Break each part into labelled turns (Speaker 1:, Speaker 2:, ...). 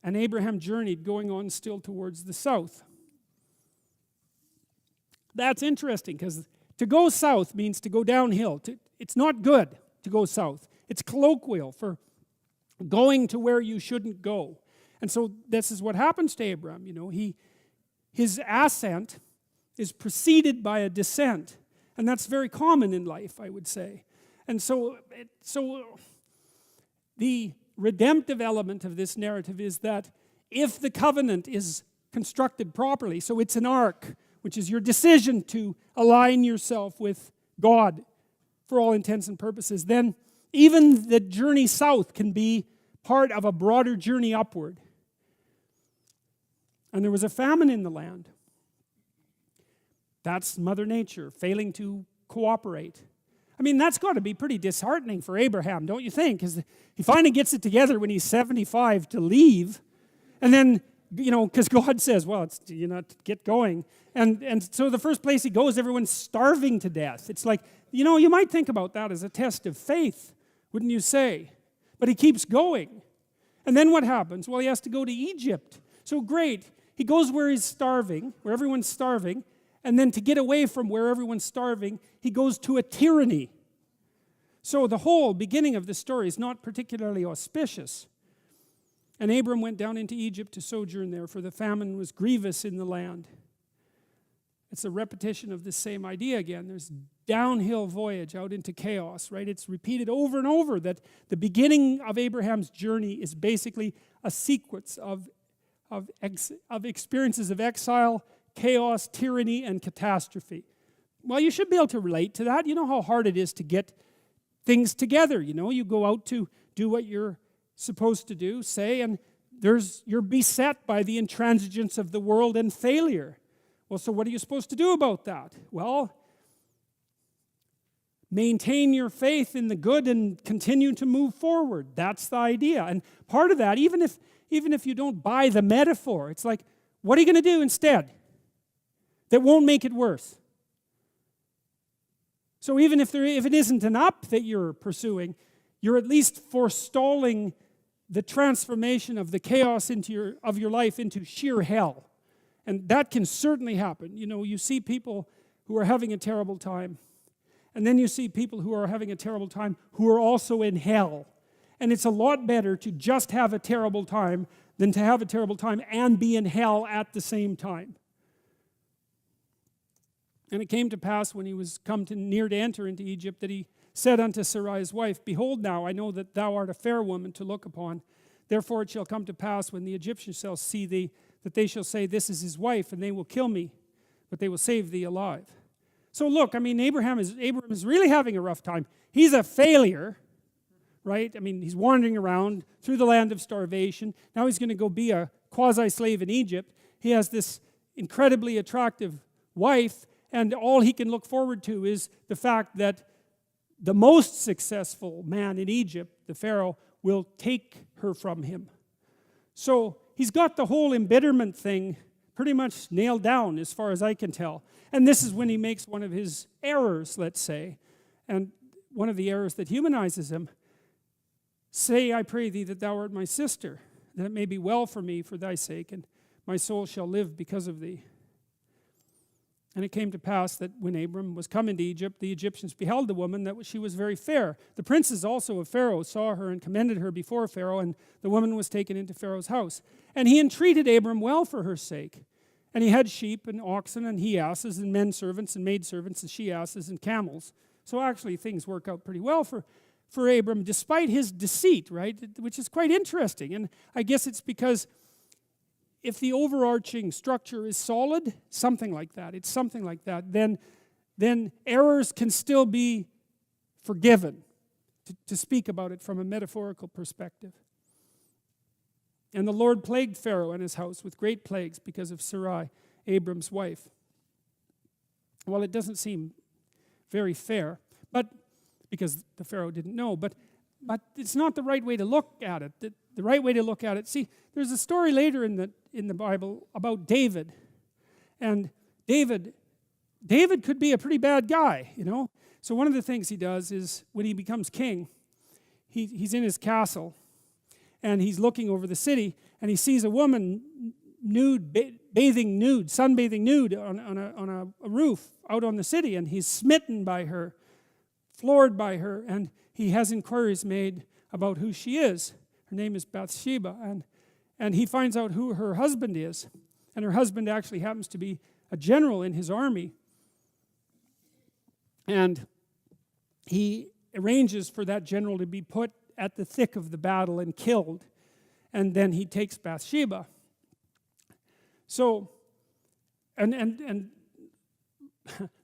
Speaker 1: And Abraham journeyed, going on still towards the south. That's interesting, because to go south means to go downhill. It's not good to go south. It's colloquial for going to where you shouldn't go. And so this is what happens to Abraham. His ascent is preceded by a descent. And that's very common in life, I would say. And so the redemptive element of this narrative is that if the covenant is constructed properly, so it's an ark, which is your decision to align yourself with God for all intents and purposes, then even the journey south can be part of a broader journey upward. And there was a famine in the land. That's Mother Nature failing to cooperate. I mean, that's got to be pretty disheartening for Abraham, don't you think? Because he finally gets it together when he's 75 to leave. And then, because God says, well, get going. And so the first place he goes, everyone's starving to death. It's like, you might think about that as a test of faith, wouldn't you say? But he keeps going. And then what happens? Well, he has to go to Egypt. So great. He goes where he's starving, where everyone's starving. And then to get away from where everyone's starving, he goes to a tyranny. So the whole beginning of the story is not particularly auspicious. And Abram went down into Egypt to sojourn there, for the famine was grievous in the land. It's a repetition of the same idea again. There's downhill voyage out into chaos, right? It's repeated over and over that the beginning of Abraham's journey is basically a sequence of experiences of exile, chaos, tyranny, and catastrophe. Well, you should be able to relate to that. You know how hard it is to get things together. You go out to do what you're supposed to do, say, and you're beset by the intransigence of the world and failure. Well, so what are you supposed to do about that? Well, maintain your faith in the good and continue to move forward. That's the idea. And part of that, even if you don't buy the metaphor, it's like, what are you going to do instead that won't make it worse? So even if it isn't an up that you're pursuing, you're at least forestalling the transformation of the chaos of your life into sheer hell. And that can certainly happen. You see people who are having a terrible time. And then you see people who are having a terrible time who are also in hell. And it's a lot better to just have a terrible time than to have a terrible time and be in hell at the same time. And it came to pass when he was come near to enter into Egypt that he said unto Sarai's wife, Behold now, I know that thou art a fair woman to look upon. Therefore it shall come to pass when the Egyptians shall see thee, that they shall say, This is his wife, and they will kill me, but they will save thee alive. So look, Abraham is really having a rough time. He's a failure, right? He's wandering around through the land of starvation. Now he's going to go be a quasi-slave in Egypt. He has this incredibly attractive wife, and all he can look forward to is the fact that the most successful man in Egypt, the Pharaoh, will take her from him. So he's got the whole embitterment thing pretty much nailed down as far as I can tell. And this is when he makes one of his errors, let's say, and one of the errors that humanizes him. Say, I pray thee, that thou art my sister, that it may be well for me for thy sake, and my soul shall live because of thee. And it came to pass that when Abram was come into Egypt, the Egyptians beheld the woman, that she was very fair. The princes also of Pharaoh saw her and commended her before Pharaoh, and the woman was taken into Pharaoh's house. And he entreated Abram well for her sake. And he had sheep and oxen and he-asses and men servants and maid servants and she-asses and camels. So actually things work out pretty well for Abram, despite his deceit, right? Which is quite interesting. And I guess it's because if the overarching structure is solid, something like that, then errors can still be forgiven, to speak about it from a metaphorical perspective. And the Lord plagued Pharaoh and his house with great plagues because of Sarai, Abram's wife. Well, it doesn't seem very fair, but because the Pharaoh didn't know, but it's not the right way to look at it. The right way to look at it, see, there's a story later in the Bible about David. And David could be a pretty bad guy, So one of the things he does is when he becomes king, he's in his castle and he's looking over the city, and he sees a woman nude, sunbathing nude on a roof out on the city, and he's smitten by her, floored by her, and he has inquiries made about who she is. Her name is Bathsheba, and he finds out who her husband is, and her husband actually happens to be a general in his army, and he arranges for that general to be put at the thick of the battle and killed, and then he takes Bathsheba. So, and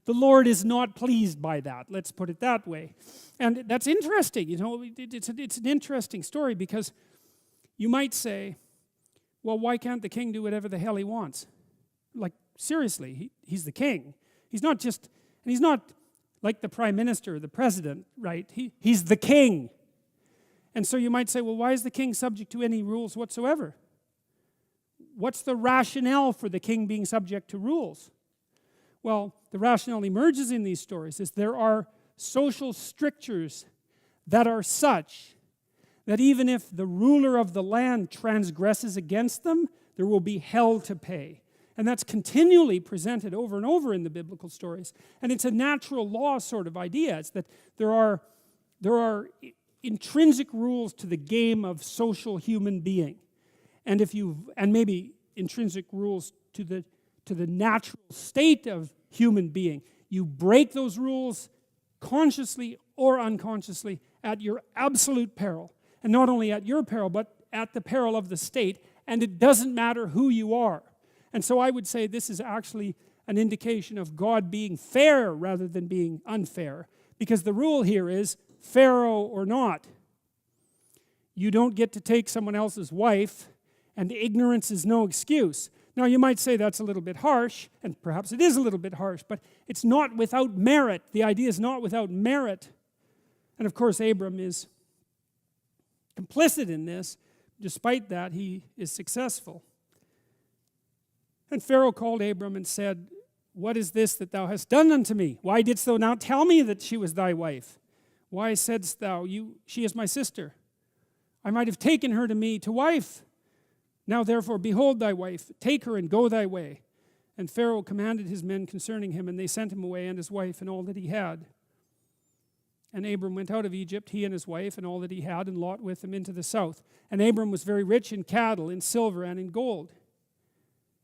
Speaker 1: the Lord is not pleased by that, let's put it that way. And that's interesting, you know, it's an interesting story, because you might say, well, why can't the king do whatever the hell he wants? Like, seriously, he's the king. He's not just, and he's not like the prime minister or the president, right? He's the king. And so you might say, well, why is the king subject to any rules whatsoever? What's the rationale for the king being subject to rules? Well, the rationale emerges in these stories is there are social strictures that are such that even if the ruler of the land transgresses against them, there will be hell to pay. And that's continually presented over and over in the biblical stories. And it's a natural law sort of idea. It's that there are intrinsic rules to the game of social human being. And maybe intrinsic rules to the natural state of human being. You break those rules consciously or unconsciously at your absolute peril. And not only at your peril, but at the peril of the state. And it doesn't matter who you are. And so I would say this is actually an indication of God being fair rather than being unfair. Because the rule here is Pharaoh or not. You don't get to take someone else's wife, and ignorance is no excuse. Now you might say that's a little bit harsh, and perhaps it is a little bit harsh, but it's not without merit. The idea is not without merit. And of course Abram is complicit in this. Despite that, he is successful. And Pharaoh called Abram and said, what is this that thou hast done unto me? Why didst thou not tell me that she was thy wife? Why saidst thou, she is my sister? I might have taken her to me to wife. Now therefore, behold thy wife, take her and go thy way. And Pharaoh commanded his men concerning him, and they sent him away and his wife and all that he had. And Abram went out of Egypt, he and his wife and all that he had, and Lot with him into the south. And Abram was very rich in cattle, in silver, and in gold.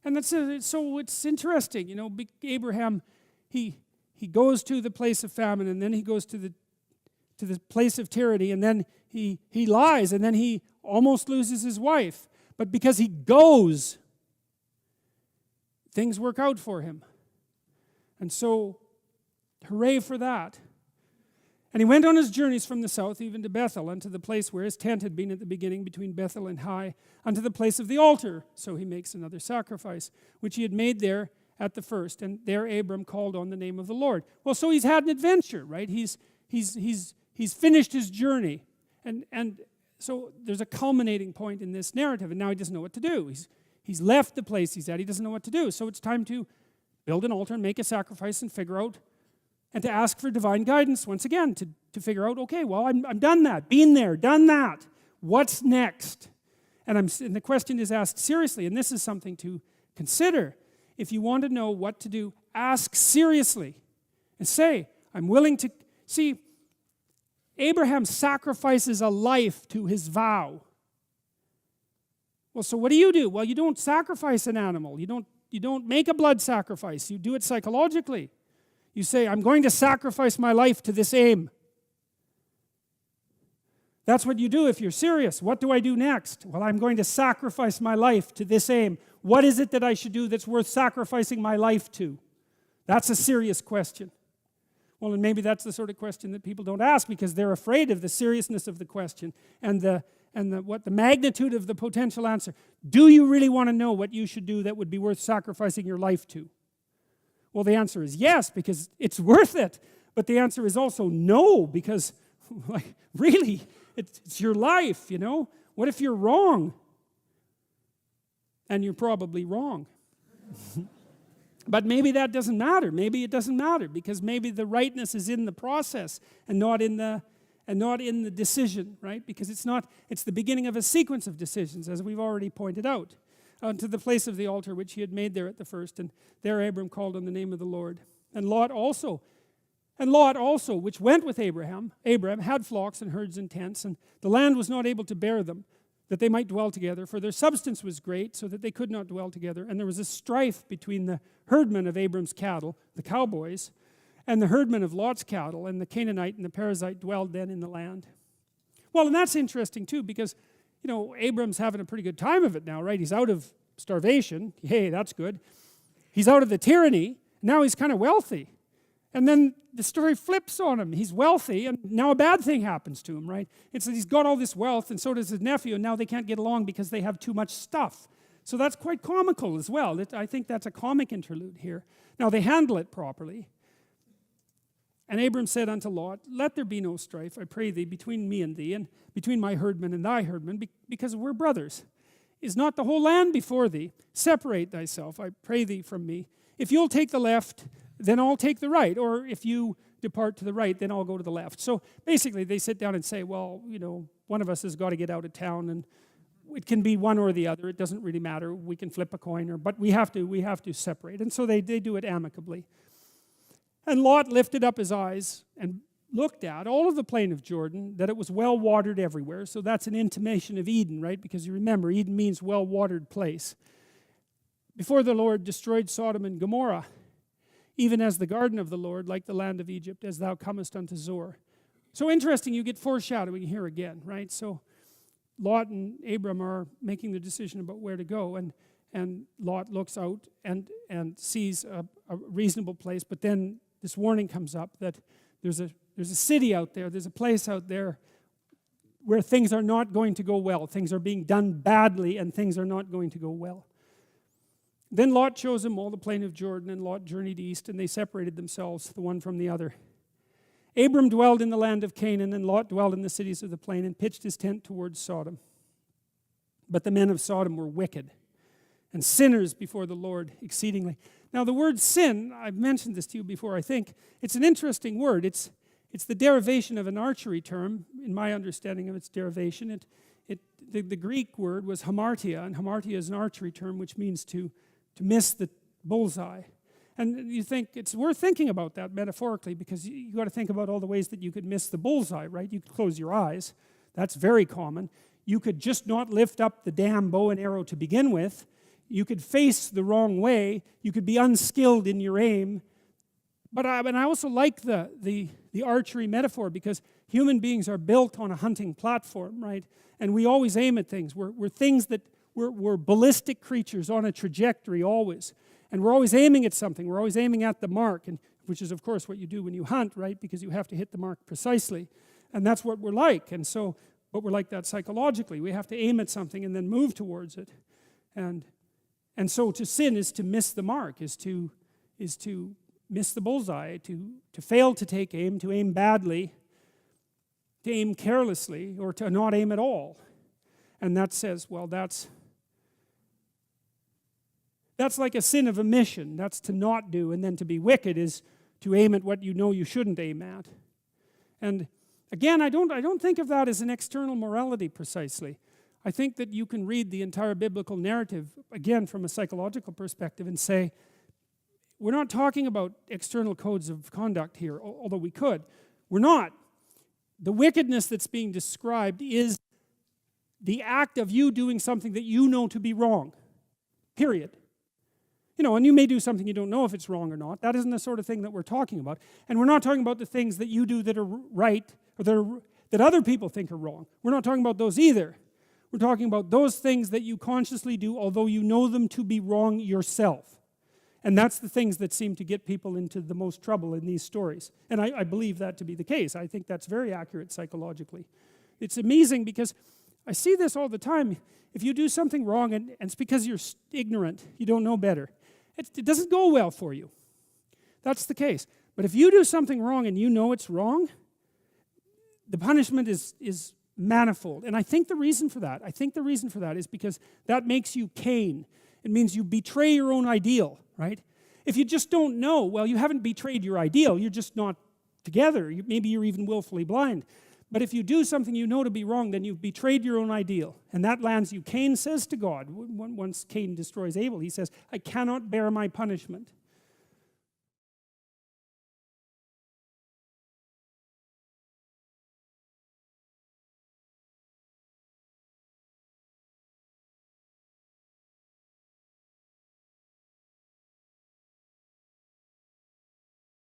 Speaker 1: And so it's interesting, you know, Abraham, he goes to the place of famine, and then he goes to the place of tyranny, and then he lies, and then he almost loses his wife. But because he goes, things work out for him. And so, hooray for that. And he went on his journeys from the south, even to Bethel, unto the place where his tent had been at the beginning, between Bethel and Hai, unto the place of the altar. So he makes another sacrifice, which he had made there at the first. And there Abram called on the name of the Lord. Well, so he's had an adventure, right? He's finished his journey. And so there's a culminating point in this narrative, and now he doesn't know what to do. He's left the place he's at. He doesn't know what to do. So it's time to build an altar and make a sacrifice and figure out, and to ask for divine guidance once again, to figure out, okay, well, I'm done that, been there, done that. What's next? And the question is asked seriously, and this is something to consider. If you want to know what to do, ask seriously and say, I'm willing to. See, Abraham sacrifices a life to his vow. Well, so what do? Well, you don't sacrifice an animal. You don't make a blood sacrifice. You do it psychologically. You say, I'm going to sacrifice my life to this aim. That's what you do if you're serious. What do I do next? Well, I'm going to sacrifice my life to this aim. What is it that I should do that's worth sacrificing my life to? That's a serious question. Well, and maybe that's the sort of question that people don't ask because they're afraid of the seriousness of the question and the magnitude of the potential answer. Do you really want to know what you should do that would be worth sacrificing your life to? Well, the answer is yes, because it's worth it. But the answer is also no, because, like, really, it's your life, you know? What if you're wrong? And you're probably wrong. But maybe that doesn't matter. Maybe it doesn't matter, because maybe the rightness is in the process and not in the and not in the decision, right? Because it's the beginning of a sequence of decisions, as we've already pointed out. Unto the place of the altar which he had made there at the first, and there Abram called on the name of the Lord. And Lot also, which went with Abraham, had flocks and herds and tents, and the land was not able to bear them, that they might dwell together, for their substance was great, so that they could not dwell together. And there was a strife between the herdmen of Abram's cattle, the cowboys, and the herdmen of Lot's cattle, and the Canaanite and the Perizzite dwelled then in the land. Well, and that's interesting too, because, you know, Abram's having a pretty good time of it now, right? He's out of starvation. Hey, that's good. He's out of the tyranny. Now he's kind of wealthy. And then the story flips on him. He's wealthy, and now a bad thing happens to him, right? It's that he's got all this wealth, and so does his nephew, and now they can't get along because they have too much stuff. So that's quite comical as well. I think that's a comic interlude here. Now they handle it properly. And Abram said unto Lot, let there be no strife, I pray thee, between me and thee, and between my herdmen and thy herdmen, because we're brothers. Is not the whole land before thee? Separate thyself, I pray thee, from me. If you'll take the left, then I'll take the right. Or if you depart to the right, then I'll go to the left. So basically they sit down and say, well, you know, one of us has got to get out of town, and it can be one or the other. It doesn't really matter. We can flip a coin, but we have to separate. And so they do it amicably. And Lot lifted up his eyes and looked at all of the plain of Jordan, that it was well watered everywhere. So that's an intimation of Eden, right? Because you remember, Eden means well watered place. Before the Lord destroyed Sodom and Gomorrah, even as the garden of the Lord, like the land of Egypt, as thou comest unto Zoar. So interesting, you get foreshadowing here again, right? So Lot and Abram are making the decision about where to go, and Lot looks out and sees a reasonable place, but then this warning comes up that there's a city out there, there's a place out there where things are not going to go well. Things are being done badly, and things are not going to go well. Then Lot chose him all the plain of Jordan, and Lot journeyed east, and they separated themselves, the one from the other. Abram dwelled in the land of Canaan, and Lot dwelled in the cities of the plain, and pitched his tent towards Sodom. But the men of Sodom were wicked, and sinners before the Lord exceedingly. Now the word sin, I've mentioned this to you before, I think. It's an interesting word. It's the derivation of an archery term, in my understanding of its derivation. The Greek word was hamartia, and hamartia is an archery term which means to miss the bullseye. And you think it's worth thinking about that metaphorically, because you got to think about all the ways that you could miss the bullseye, right? You could close your eyes. That's very common. You could just not lift up the damn bow and arrow to begin with. You could face the wrong way. You could be unskilled in your aim. But I also like the archery metaphor, because human beings are built on a hunting platform, right? And we always aim at things. We're ballistic creatures on a trajectory always. And we're always aiming at something. We're always aiming at the mark, which is, of course, what you do when you hunt, right? Because you have to hit the mark precisely. And that's what we're like. But we're like that psychologically. We have to aim at something and then move towards it. And so to sin is to miss the mark, is to miss the bullseye, to fail to take aim, to aim badly, to aim carelessly, or to not aim at all. And that says, well, that's like a sin of omission. That's to not do. And then to be wicked is to aim at what you know you shouldn't aim at. And again, I don't think of that as an external morality precisely. I think that you can read the entire biblical narrative, again, from a psychological perspective, and say, we're not talking about external codes of conduct here, although we could. We're not. The wickedness that's being described is the act of you doing something that you know to be wrong, period. You know, and you may do something you don't know if it's wrong or not. That isn't the sort of thing that we're talking about. And we're not talking about the things that you do that are right, or that other people think are wrong. We're not talking about those either. We're talking about those things that you consciously do, although you know them to be wrong yourself. And that's the things that seem to get people into the most trouble in these stories. And I believe that to be the case. I think that's very accurate psychologically. It's amazing because I see this all the time. If you do something wrong, and it's because you're ignorant, you don't know better, it doesn't go well for you. That's the case. But if you do something wrong and you know it's wrong, the punishment is manifold. And I think the reason for that is because that makes you Cain. It means you betray your own ideal, right? If you just don't know, well, you haven't betrayed your ideal. You're just not together. Maybe you're even willfully blind. But if you do something you know to be wrong, then you've betrayed your own ideal. And that lands you. Cain says to God, once Cain destroys Abel, he says, I cannot bear my punishment.